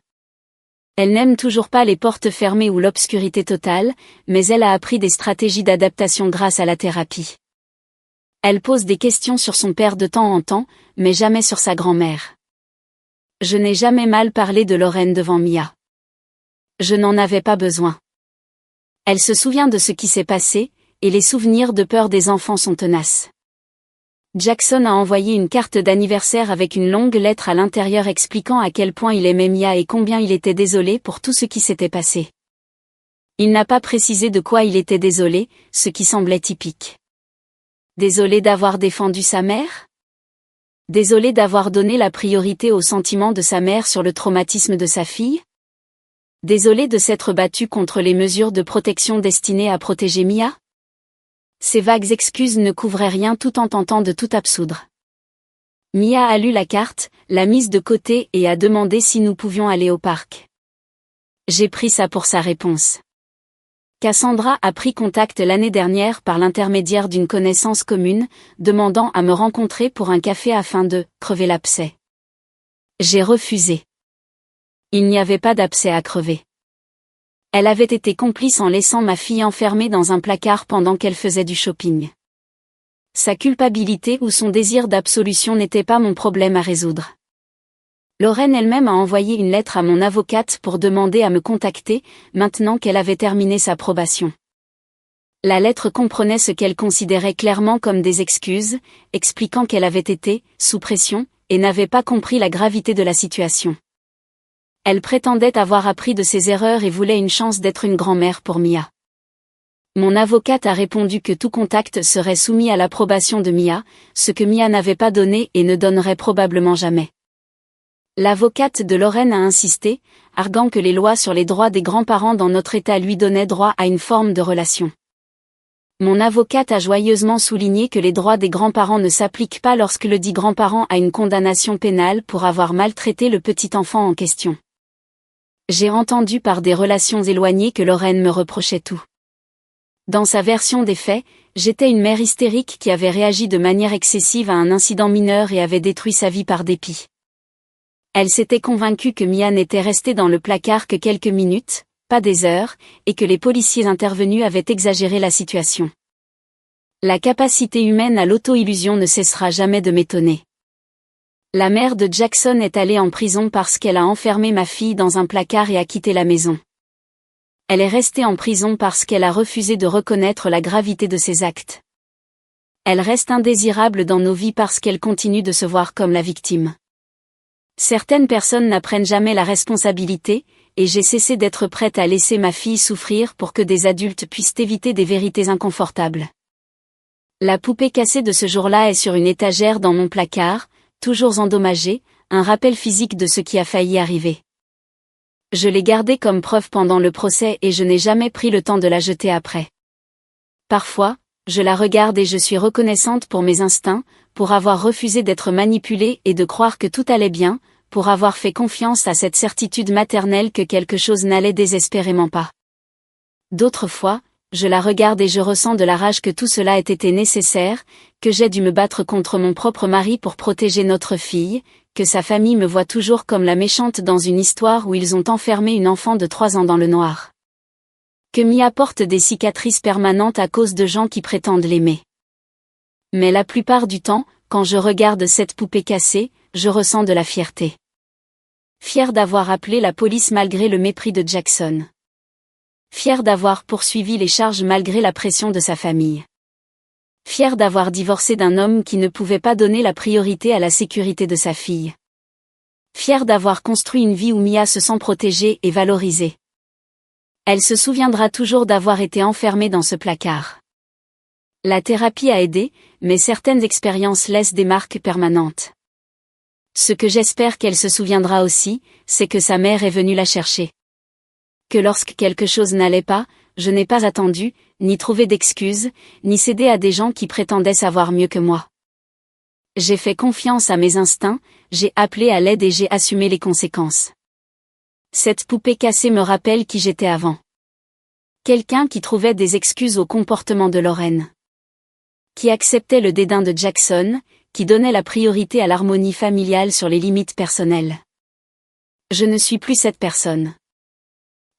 Elle n'aime toujours pas les portes fermées ou l'obscurité totale, mais elle a appris des stratégies d'adaptation grâce à la thérapie. Elle pose des questions sur son père de temps en temps, mais jamais sur sa grand-mère. Je n'ai jamais mal parlé de Lauren devant Mia. Je n'en avais pas besoin. Elle se souvient de ce qui s'est passé, et les souvenirs de peur des enfants sont tenaces. Jackson a envoyé une carte d'anniversaire avec une longue lettre à l'intérieur expliquant à quel point il aimait Mia et combien il était désolé pour tout ce qui s'était passé. Il n'a pas précisé de quoi il était désolé, ce qui semblait typique. Désolé d'avoir défendu sa mère? Désolé d'avoir donné la priorité aux sentiments de sa mère sur le traumatisme de sa fille? Désolé de s'être battu contre les mesures de protection destinées à protéger Mia? Ces vagues excuses ne couvraient rien tout en tentant de tout absoudre. Mia a lu la carte, l'a mise de côté et a demandé si nous pouvions aller au parc. J'ai pris ça pour sa réponse. Cassandra a pris contact l'année dernière par l'intermédiaire d'une connaissance commune, demandant à me rencontrer pour un café afin de crever l'abcès. J'ai refusé. Il n'y avait pas d'abcès à crever. Elle avait été complice en laissant ma fille enfermée dans un placard pendant qu'elle faisait du shopping. Sa culpabilité ou son désir d'absolution n'était pas mon problème à résoudre. Lauren elle-même a envoyé une lettre à mon avocate pour demander à me contacter, maintenant qu'elle avait terminé sa probation. La lettre comprenait ce qu'elle considérait clairement comme des excuses, expliquant qu'elle avait été sous pression et n'avait pas compris la gravité de la situation. Elle prétendait avoir appris de ses erreurs et voulait une chance d'être une grand-mère pour Mia. Mon avocate a répondu que tout contact serait soumis à l'approbation de Mia, ce que Mia n'avait pas donné et ne donnerait probablement jamais. L'avocate de Lauren a insisté, arguant que les lois sur les droits des grands-parents dans notre État lui donnaient droit à une forme de relation. Mon avocate a joyeusement souligné que les droits des grands-parents ne s'appliquent pas lorsque le dit grand-parent a une condamnation pénale pour avoir maltraité le petit enfant en question. J'ai entendu par des relations éloignées que Lauren me reprochait tout. Dans sa version des faits, j'étais une mère hystérique qui avait réagi de manière excessive à un incident mineur et avait détruit sa vie par dépit. Elle s'était convaincue que Mia n'était restée dans le placard que quelques minutes, pas des heures, et que les policiers intervenus avaient exagéré la situation. La capacité humaine à l'auto-illusion ne cessera jamais de m'étonner. La mère de Jackson est allée en prison parce qu'elle a enfermé ma fille dans un placard et a quitté la maison. Elle est restée en prison parce qu'elle a refusé de reconnaître la gravité de ses actes. Elle reste indésirable dans nos vies parce qu'elle continue de se voir comme la victime. Certaines personnes n'apprennent jamais la responsabilité, et j'ai cessé d'être prête à laisser ma fille souffrir pour que des adultes puissent éviter des vérités inconfortables. La poupée cassée de ce jour-là est sur une étagère dans mon placard, toujours endommagée, un rappel physique de ce qui a failli arriver. Je l'ai gardée comme preuve pendant le procès et je n'ai jamais pris le temps de la jeter après. Parfois, je la regarde et je suis reconnaissante pour mes instincts, pour avoir refusé d'être manipulée et de croire que tout allait bien, pour avoir fait confiance à cette certitude maternelle que quelque chose n'allait désespérément pas. D'autres fois, je la regarde et je ressens de la rage que tout cela ait été nécessaire, que j'ai dû me battre contre mon propre mari pour protéger notre fille, que sa famille me voit toujours comme la méchante dans une histoire où ils ont enfermé une enfant de 3 ans dans le noir. Que Mia porte des cicatrices permanentes à cause de gens qui prétendent l'aimer. Mais la plupart du temps, quand je regarde cette poupée cassée, je ressens de la fierté. Fière d'avoir appelé la police malgré le mépris de Jackson. Fière d'avoir poursuivi les charges malgré la pression de sa famille. Fière d'avoir divorcé d'un homme qui ne pouvait pas donner la priorité à la sécurité de sa fille. Fière d'avoir construit une vie où Mia se sent protégée et valorisée. Elle se souviendra toujours d'avoir été enfermée dans ce placard. La thérapie a aidé, mais certaines expériences laissent des marques permanentes. Ce que j'espère qu'elle se souviendra aussi, c'est que sa mère est venue la chercher. Que lorsque quelque chose n'allait pas, je n'ai pas attendu, ni trouvé d'excuses, ni cédé à des gens qui prétendaient savoir mieux que moi. J'ai fait confiance à mes instincts, j'ai appelé à l'aide et j'ai assumé les conséquences. Cette poupée cassée me rappelle qui j'étais avant. Quelqu'un qui trouvait des excuses au comportement de Lorraine. Qui acceptait le dédain de Jackson, qui donnait la priorité à l'harmonie familiale sur les limites personnelles. Je ne suis plus cette personne.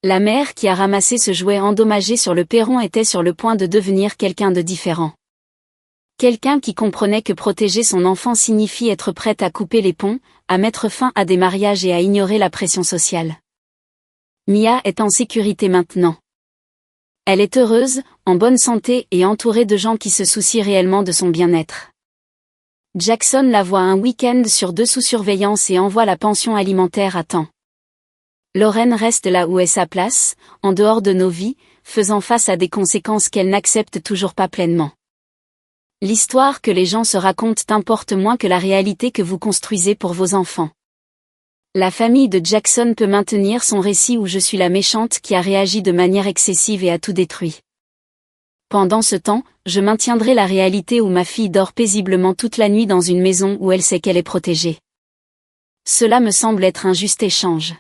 La mère qui a ramassé ce jouet endommagé sur le perron était sur le point de devenir quelqu'un de différent. Quelqu'un qui comprenait que protéger son enfant signifie être prête à couper les ponts, à mettre fin à des mariages et à ignorer la pression sociale. Mia est en sécurité maintenant. Elle est heureuse, en bonne santé et entourée de gens qui se soucient réellement de son bien-être. Jackson la voit un week-end sur 2 sous surveillance et envoie la pension alimentaire à temps. Lorraine reste là où est sa place, en dehors de nos vies, faisant face à des conséquences qu'elle n'accepte toujours pas pleinement. L'histoire que les gens se racontent importe moins que la réalité que vous construisez pour vos enfants. La famille de Jackson peut maintenir son récit où je suis la méchante qui a réagi de manière excessive et a tout détruit. Pendant ce temps, je maintiendrai la réalité où ma fille dort paisiblement toute la nuit dans une maison où elle sait qu'elle est protégée. Cela me semble être un juste échange.